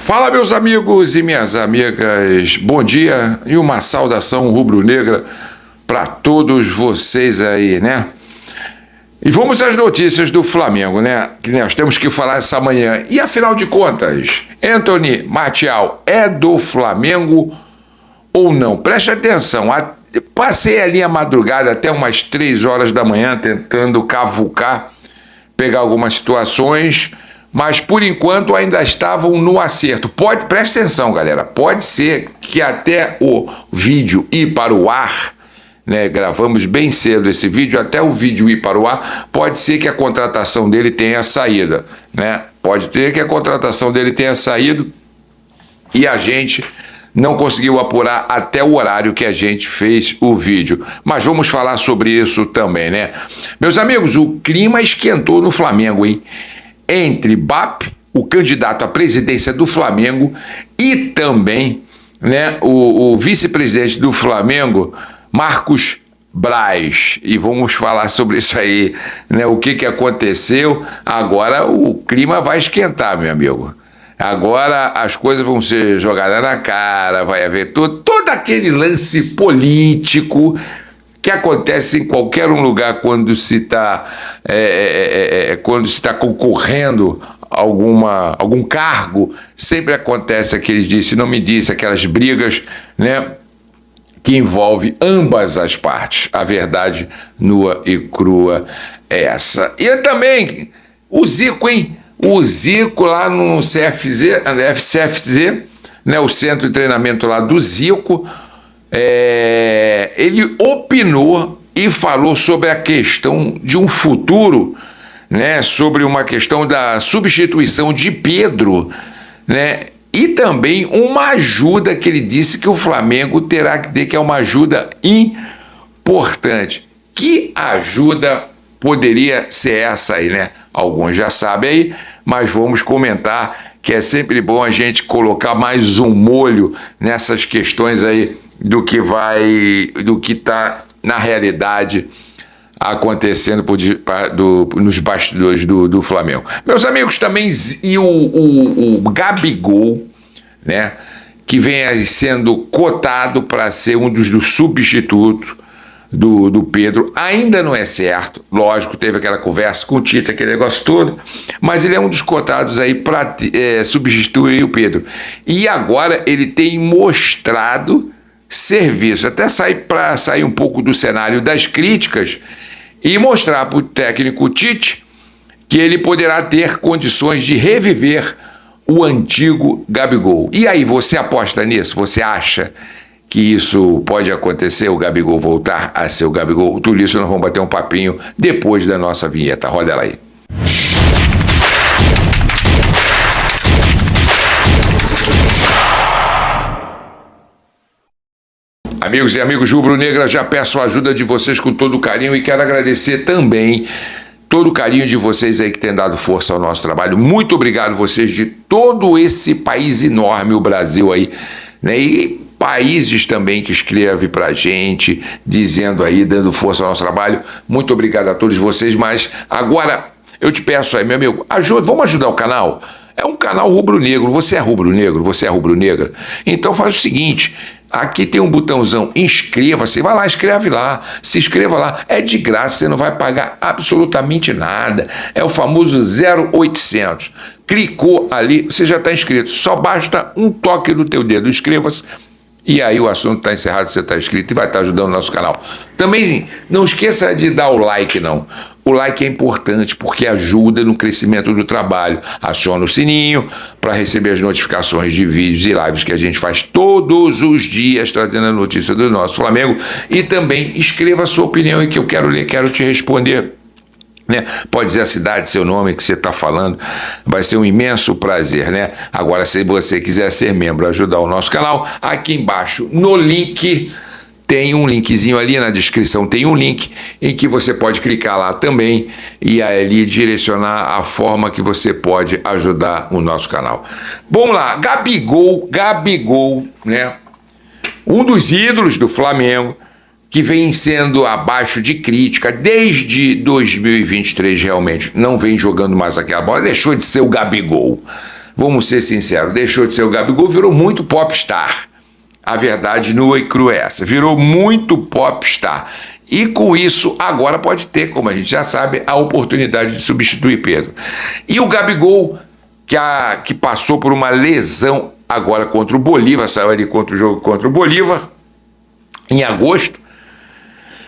Fala, meus amigos e minhas amigas, bom dia e uma saudação rubro-negra para todos vocês aí, né? E vamos às notícias do Flamengo, né? Que nós temos que falar essa manhã. E afinal de contas, Anthony Martial é do Flamengo ou não? Preste atenção, passei ali a madrugada até umas 3 horas da manhã tentando cavucar, pegar algumas situações, mas por enquanto ainda estavam no acerto. Presta atenção, galera, pode ser que até o vídeo ir para o ar, né, gravamos bem cedo esse vídeo, até o vídeo ir para o ar, pode ser que a contratação dele tenha saído, né? Pode ter que a contratação dele tenha saído e a gente não conseguiu apurar até o horário que a gente fez o vídeo. Mas vamos falar sobre isso também, né? Meus amigos, o clima esquentou no Flamengo, hein? Entre BAP, o candidato à presidência do Flamengo, e também, né, o vice-presidente do Flamengo, Marcos Braz. E vamos falar sobre isso aí, né? O que aconteceu. Agora o clima vai esquentar, meu amigo. Agora as coisas vão ser jogadas na cara, vai haver todo aquele lance político que acontece em qualquer um lugar quando se está concorrendo a algum cargo. Sempre acontece aqueles disse, não me disse, aquelas brigas, né, que envolve ambas as partes. A verdade nua e crua é essa. E também o Zico, hein? O Zico lá no CFZ, né, o centro de treinamento lá do Zico, ele opinou e falou sobre a questão de um futuro, né, sobre uma questão da substituição de Pedro, né, e também uma ajuda que ele disse que o Flamengo terá que ter, que é uma ajuda importante. Que ajuda poderia ser essa aí, né? Alguns já sabem aí, mas vamos comentar que é sempre bom a gente colocar mais um molho nessas questões aí do que está na realidade acontecendo nos bastidores do Flamengo. Meus amigos, também e o Gabigol, né, que vem sendo cotado para ser um dos substitutos do Pedro, ainda não é certo, lógico, teve aquela conversa com o Tite, aquele negócio todo, mas ele é um dos cotados aí para substituir o Pedro. E agora ele tem mostrado serviço, até para sair um pouco do cenário das críticas e mostrar para o técnico Tite que ele poderá ter condições de reviver o antigo Gabigol. E aí, você aposta nisso? Você acha que isso pode acontecer, o Gabigol voltar a ser o Gabigol? Tudo isso nós vamos bater um papinho depois da nossa vinheta. Roda ela aí. Amigos e amigos rubro-negra, já peço a ajuda de vocês com todo carinho e quero agradecer também todo o carinho de vocês aí que tem dado força ao nosso trabalho. Muito obrigado vocês de todo esse país enorme, o Brasil aí, né? E países também que escrevem pra gente, dizendo aí, dando força ao nosso trabalho. Muito obrigado a todos vocês, mas agora eu te peço aí, meu amigo, vamos ajudar o canal? É um canal rubro-negro, você é rubro-negro, você é rubro-negra? Então faz o seguinte, aqui tem um botãozão, inscreva-se, vai lá, escreve lá, se inscreva lá, é de graça, você não vai pagar absolutamente nada, é o famoso 0800, clicou ali, você já está inscrito, só basta um toque do teu dedo, inscreva-se, e aí o assunto está encerrado, você está inscrito e vai estar ajudando o nosso canal. Também não esqueça de dar o like, não. O like é importante porque ajuda no crescimento do trabalho. Aciona o sininho para receber as notificações de vídeos e lives que a gente faz todos os dias, trazendo a notícia do nosso Flamengo. E também escreva a sua opinião e que eu quero ler, quero te responder. Né? Pode dizer a cidade, seu nome que você está falando, vai ser um imenso prazer, né? Agora, se você quiser ser membro, ajudar o nosso canal, aqui embaixo no link tem um linkzinho ali na descrição, tem um link em que você pode clicar lá também e ali direcionar a forma que você pode ajudar o nosso canal. Vamos lá, Gabigol, né? Um dos ídolos do Flamengo, que vem sendo abaixo de crítica desde 2023, realmente não vem jogando mais aquela bola, deixou de ser o Gabigol. vamos ser sinceros, deixou de ser o Gabigol, virou muito popstar. A verdade nua e crua é essa, virou muito popstar. E com isso, agora pode ter, como a gente já sabe, a oportunidade de substituir Pedro. E o Gabigol, que passou por uma lesão agora contra o Bolívar, saiu ali contra o jogo contra o Bolívar, em agosto,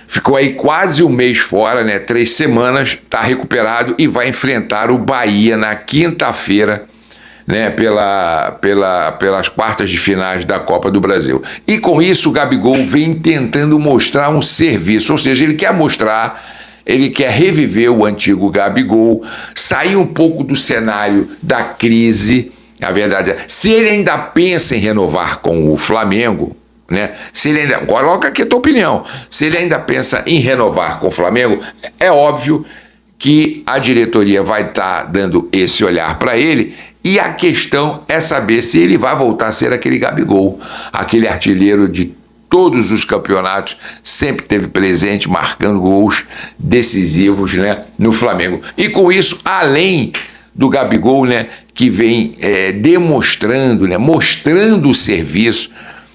ficou aí quase um mês fora, né? 3 semanas, está recuperado e vai enfrentar o Bahia na quinta-feira, né? Pelas quartas de finais da Copa do Brasil. E com isso o Gabigol vem tentando mostrar um serviço, ou seja, ele quer mostrar, ele quer reviver o antigo Gabigol, sair um pouco do cenário da crise. A verdade é, se ele ainda pensa em renovar com o Flamengo, né? Se ele ainda, coloca aqui a tua opinião, se ele ainda pensa em renovar com o Flamengo, é óbvio que a diretoria vai estar dando esse olhar para ele, e a questão é saber se ele vai voltar a ser aquele Gabigol, aquele artilheiro de todos os campeonatos, sempre teve presente, marcando gols decisivos, né, no Flamengo. E com isso, além do Gabigol, né, que vem demonstrando, né, mostrando o serviço,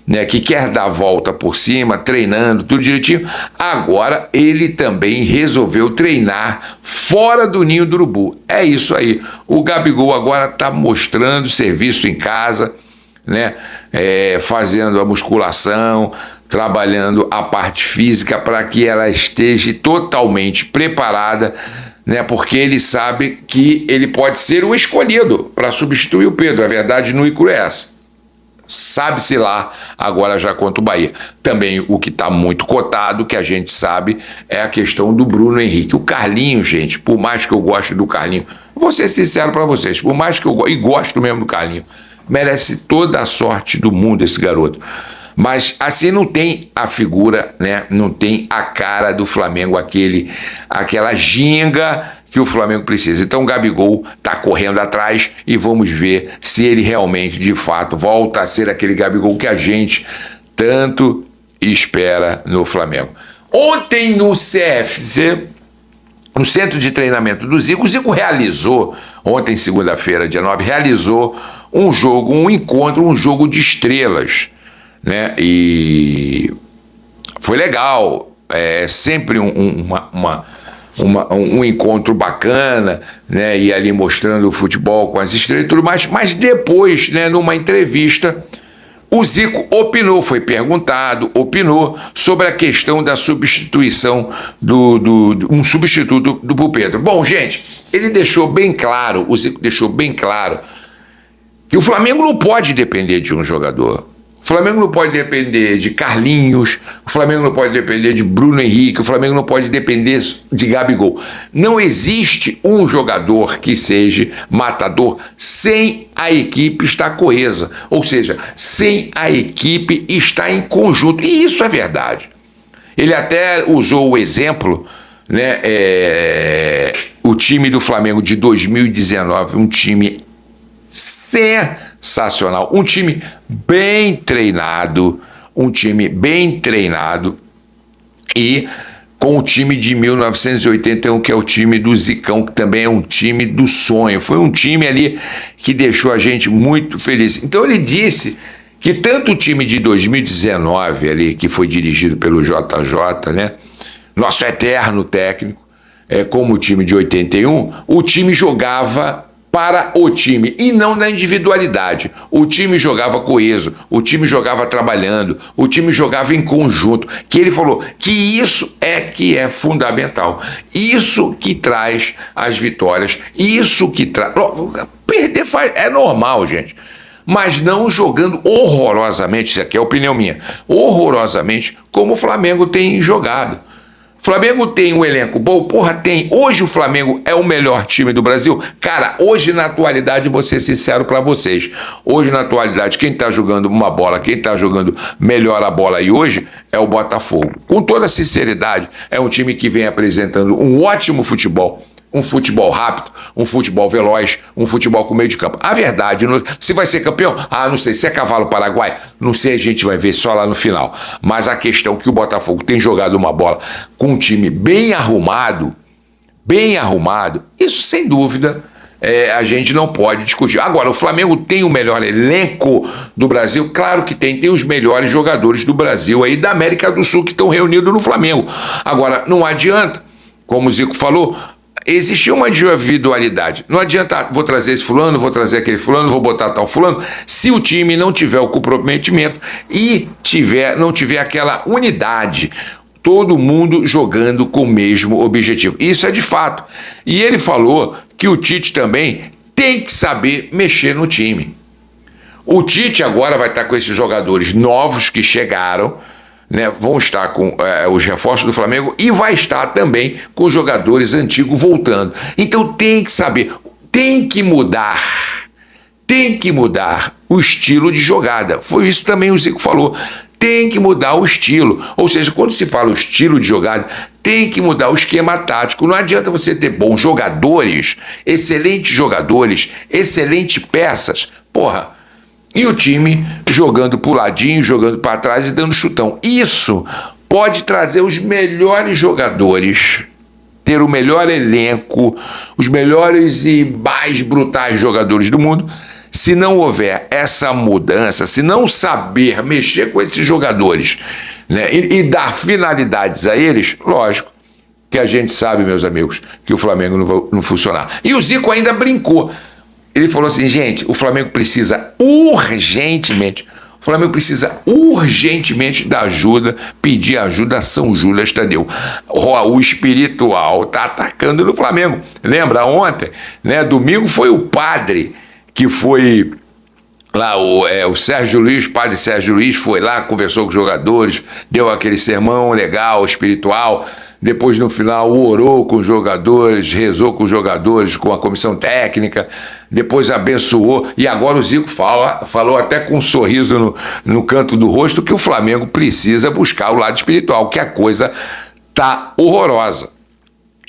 né, que quer dar a volta por cima, treinando, tudo direitinho, agora ele também resolveu treinar fora do ninho do urubu. É isso aí. O Gabigol agora está mostrando serviço em casa, né, fazendo a musculação, trabalhando a parte física para que ela esteja totalmente preparada, né, porque ele sabe que ele pode ser o escolhido para substituir o Pedro. A verdade nua e crua é essa. Sabe-se lá agora já contra o Bahia. Também o que está muito cotado, que a gente sabe, é a questão do Bruno Henrique. O Carlinho, gente, por mais que eu goste do Carlinho, vou ser sincero para vocês, por mais que eu gosto mesmo do Carlinho, merece toda a sorte do mundo esse garoto. Mas assim não tem a figura, né? Não tem a cara do Flamengo, aquela ginga que o Flamengo precisa. Então o Gabigol está correndo atrás e vamos ver se ele realmente, de fato, volta a ser aquele Gabigol que a gente tanto espera no Flamengo. Ontem no CFC, no Centro de Treinamento do Zico, o Zico realizou, ontem segunda-feira, dia 9, realizou um jogo, um encontro, um jogo de estrelas, né? E foi legal, sempre um encontro bacana, né? E ali mostrando o futebol com as estrelas e tudo mais. Mas depois, né, numa entrevista, o Zico foi perguntado, opinou sobre a questão da substituição um substituto do Pedro. Bom, gente, ele deixou bem claro, o Zico deixou bem claro que o Flamengo não pode depender de um jogador. O Flamengo não pode depender de Carlinhos, o Flamengo não pode depender de Bruno Henrique, o Flamengo não pode depender de Gabigol. Não existe um jogador que seja matador sem a equipe estar coesa, ou seja, sem a equipe estar em conjunto. E isso é verdade. Ele até usou o exemplo, né, o time do Flamengo de 2019, um time sensacional, um time bem treinado, e com o time de 1981, que é o time do Zicão, que também é um time do sonho. Foi um time ali que deixou a gente muito feliz. Então ele disse que tanto o time de 2019 ali, que foi dirigido pelo JJ, né, nosso eterno técnico, como o time de 81, o time jogava para o time e não na individualidade. O time jogava coeso, o time jogava trabalhando, o time jogava em conjunto, que ele falou que isso que é fundamental, isso que traz as vitórias, isso que traz... Perder é normal, gente, mas não jogando horrorosamente, isso aqui é a opinião minha, horrorosamente como o Flamengo tem jogado. O Flamengo tem um elenco bom? Porra, tem. Hoje o Flamengo é o melhor time do Brasil? Cara, hoje na atualidade, vou ser sincero pra vocês, hoje na atualidade, quem tá jogando uma bola, quem tá jogando melhor a bola aí hoje é o Botafogo. Com toda sinceridade, é um time que vem apresentando um ótimo futebol, um futebol rápido, um futebol veloz, um futebol com meio de campo. A verdade, se vai ser campeão, não sei, se é cavalo paraguai, não sei, a gente vai ver só lá no final. Mas a questão é que o Botafogo tem jogado uma bola com um time bem arrumado, isso sem dúvida a gente não pode discutir. Agora, o Flamengo tem o melhor elenco do Brasil? Claro que tem os melhores jogadores do Brasil aí, da América do Sul, que estão reunidos no Flamengo. Agora, não adianta, como o Zico falou, existe uma individualidade. Não adianta, vou trazer esse fulano, vou trazer aquele fulano, vou botar tal fulano, se o time não tiver o comprometimento e não tiver aquela unidade, todo mundo jogando com o mesmo objetivo. Isso é de fato. E ele falou que o Tite também tem que saber mexer no time. O Tite agora vai estar com esses jogadores novos que chegaram, né, vão estar com os reforços do Flamengo e vai estar também com os jogadores antigos voltando. Então tem que saber, tem que mudar o estilo de jogada. Foi isso também o Zico falou. Tem que mudar o estilo. Ou seja, quando se fala o estilo de jogada, tem que mudar o esquema tático. Não adianta você ter bons jogadores, excelentes peças. Porra, e o time jogando pro ladinho, jogando para trás e dando chutão. Isso pode trazer os melhores jogadores, ter o melhor elenco, os melhores e mais brutais jogadores do mundo. Se não houver essa mudança, se não saber mexer com esses jogadores, né, e dar finalidades a eles, lógico que a gente sabe, meus amigos, que o Flamengo não vai funcionar. E o Zico ainda brincou. Ele falou assim, gente, o Flamengo precisa urgentemente da ajuda, pedir ajuda a São Judas Tadeu. O espiritual está atacando no Flamengo. Lembra ontem, né? Domingo foi o padre que foi lá, o Sérgio Luiz, padre Sérgio Luiz, foi lá, conversou com os jogadores, deu aquele sermão legal, espiritual. Depois, no final, orou com os jogadores, rezou com os jogadores, com a comissão técnica, depois abençoou, e agora o Zico falou até com um sorriso no canto do rosto que o Flamengo precisa buscar o lado espiritual, que a coisa tá horrorosa.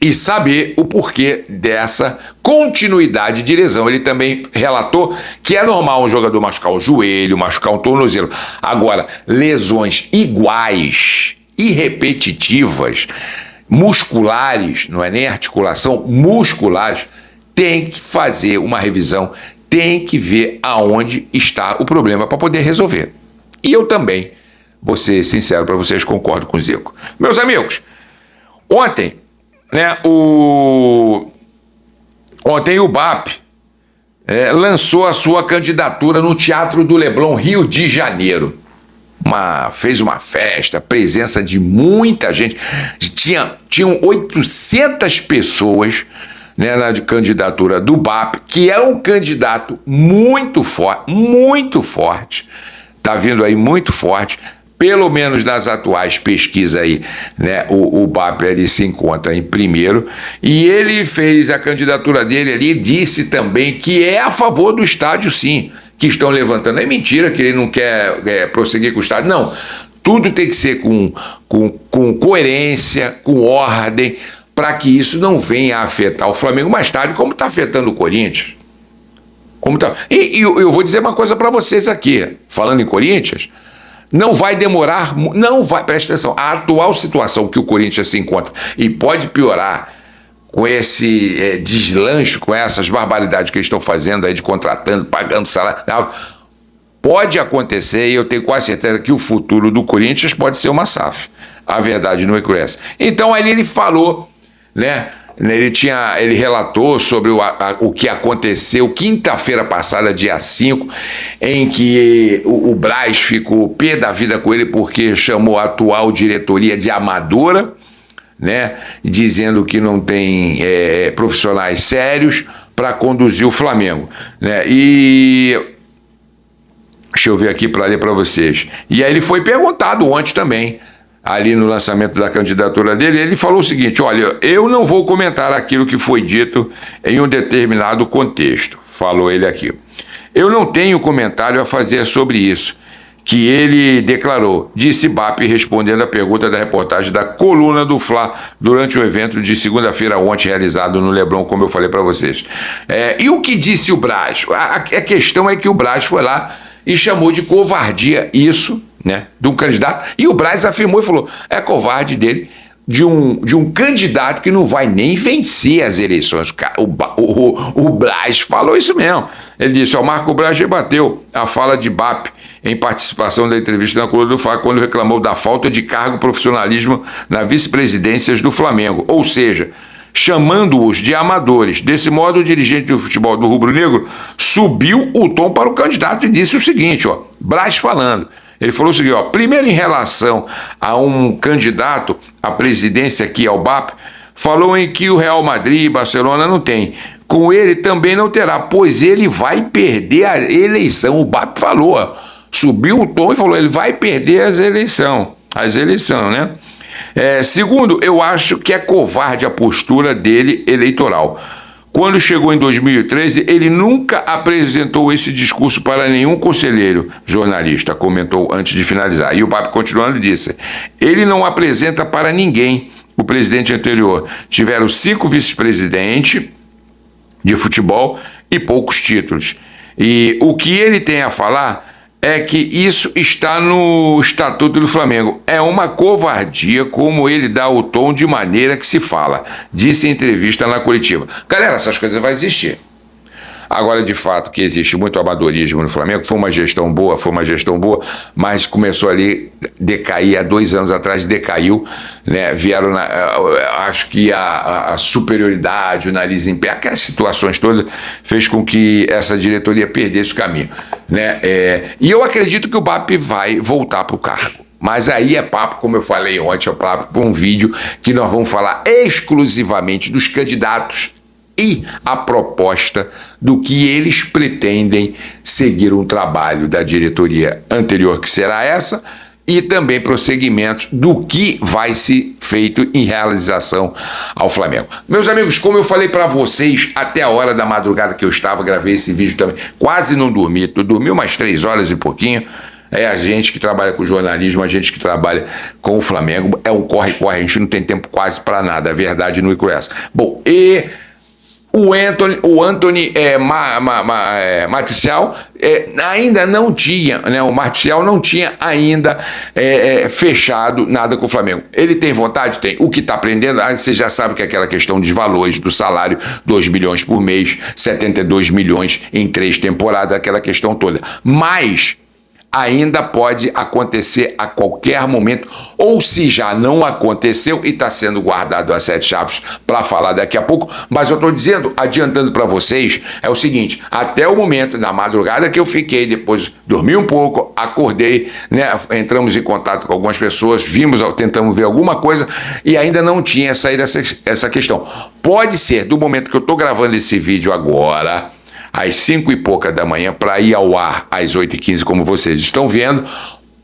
E saber o porquê dessa continuidade de lesão. Ele também relatou que é normal um jogador machucar o joelho, machucar um tornozelo. Agora, lesões iguais e repetitivas, musculares, não é nem articulação, musculares, tem que fazer uma revisão, tem que ver aonde está o problema para poder resolver. E eu também, vou ser sincero para vocês, concordo com o Zico. Meus amigos, ontem, né, ontem o BAP lançou a sua candidatura no Teatro do Leblon, Rio de Janeiro. Fez uma festa, presença de muita gente. Tinham 800 pessoas, né, na candidatura do BAP, que é um candidato muito forte, está vindo aí muito forte. Pelo menos nas atuais pesquisas aí, né, o BAP ele se encontra em primeiro, e ele fez a candidatura dele ali, disse também que é a favor do estádio, sim, que estão levantando. É mentira que ele não quer prosseguir com o estádio, não. Tudo tem que ser com coerência, com ordem, para que isso não venha a afetar o Flamengo mais tarde, como está afetando o Corinthians. E eu vou dizer uma coisa para vocês aqui, falando em Corinthians. Não vai demorar, presta atenção, a atual situação que o Corinthians se encontra, e pode piorar com esse deslanche, com essas barbaridades que eles estão fazendo aí de contratando, pagando salário, pode acontecer, e eu tenho quase certeza que o futuro do Corinthians pode ser uma SAF. A verdade não é cruel. Então ali ele falou, né? Ele relatou sobre o que aconteceu quinta-feira passada, dia 5, em que o Braz ficou pé da vida com ele porque chamou a atual diretoria de amadora, né, dizendo que não tem profissionais sérios para conduzir o Flamengo, né, e deixa eu ver aqui para ler para vocês. E aí ele foi perguntado ontem também, ali no lançamento da candidatura dele, ele falou o seguinte: olha, eu não vou comentar aquilo que foi dito em um determinado contexto, falou ele aqui. Eu não tenho comentário a fazer sobre isso, que ele declarou, disse BAP respondendo a pergunta da reportagem da Coluna do Fla durante o evento de segunda-feira ontem realizado no Leblon, como eu falei para vocês. E o que disse o Braz? A questão é que o Braz foi lá e chamou de covardia isso, né, de um candidato, e o Braz afirmou e falou, é covarde dele de um candidato que não vai nem vencer as eleições. O Braz falou isso mesmo. Ele disse, o Marco Braz rebateu a fala de BAP em participação da entrevista na coluna do Fla, quando reclamou da falta de cargo e profissionalismo na vice-presidências do Flamengo. Ou seja, chamando-os de amadores. Desse modo, o dirigente do futebol do rubro-negro subiu o tom para o candidato e disse o seguinte, ó, Braz falando. Ele falou o seguinte, ó, primeiro em relação a um candidato à presidência aqui ao BAP, falou em que o Real Madrid e Barcelona não tem. Com ele também não terá, pois ele vai perder a eleição. O BAP falou, ó, subiu o tom e falou, ele vai perder as eleições, né? Segundo, eu acho que é covarde a postura dele eleitoral. Quando chegou em 2013, ele nunca apresentou esse discurso para nenhum conselheiro, jornalista comentou antes de finalizar. E o BAP continuando disse, ele não apresenta para ninguém. O presidente anterior tiveram 5 vice-presidentes de futebol e poucos títulos. E o que ele tem a falar é que isso está no Estatuto do Flamengo. É uma covardia como ele dá o tom de maneira que se fala, disse em entrevista na coletiva. Galera, essas coisas vão existir. Agora, de fato, que existe muito amadorismo no Flamengo, foi uma gestão boa, mas começou ali a decair, há 2 anos atrás decaiu, né? Vieram, acho que a superioridade, o nariz em pé, aquelas situações todas, fez com que essa diretoria perdesse o caminho, né? E eu acredito que o BAP vai voltar para o cargo. Mas aí é papo, como eu falei ontem, é papo para um vídeo que nós vamos falar exclusivamente dos candidatos e a proposta do que eles pretendem seguir um trabalho da diretoria anterior, que será essa, e também prosseguimentos do que vai ser feito em realização ao Flamengo. Meus amigos, como eu falei para vocês, até a hora da madrugada que eu estava, gravei esse vídeo também, quase não dormi, dormi umas 3 horas e pouquinho. A gente que trabalha com jornalismo, a gente que trabalha com o Flamengo, é um corre-corre, a gente não tem tempo quase para nada, a verdade não é essa. Bom, e o Anthony Martial ainda não tinha, né? O Martial não tinha ainda fechado nada com o Flamengo. Ele tem vontade? Tem. O que está aprendendo, você já sabe que é aquela questão dos valores do salário, 2 milhões por mês, 72 milhões em 3 temporadas, aquela questão toda. Mas ainda pode acontecer a qualquer momento, ou se já não aconteceu e está sendo guardado a 7 chaves para falar daqui a pouco, mas eu estou dizendo, adiantando para vocês, é o seguinte, até o momento, na madrugada que eu fiquei, depois dormi um pouco, acordei, né, entramos em contato com algumas pessoas, tentamos ver alguma coisa e ainda não tinha saído essa questão. Pode ser, do momento que eu estou gravando esse vídeo agora, às 5 e pouca da manhã, para ir ao ar às 8h15, como vocês estão vendo,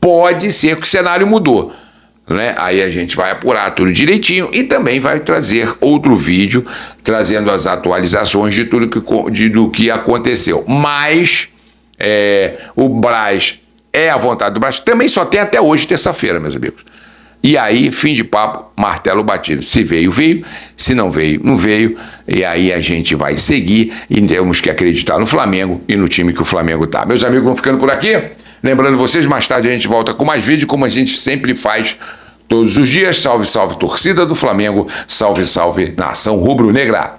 pode ser que o cenário mudou, né? Aí a gente vai apurar tudo direitinho e também vai trazer outro vídeo trazendo as atualizações de tudo do que aconteceu. Mas o Braz a vontade do Braz, também só tem até hoje, terça-feira, meus amigos. E aí, fim de papo, martelo batido. Se veio, veio. Se não veio, não veio. E aí a gente vai seguir e temos que acreditar no Flamengo e no time que o Flamengo tá. Meus amigos, vão ficando por aqui. Lembrando vocês, mais tarde a gente volta com mais vídeo, como a gente sempre faz todos os dias. Salve, salve, torcida do Flamengo. Salve, salve, nação rubro-negra.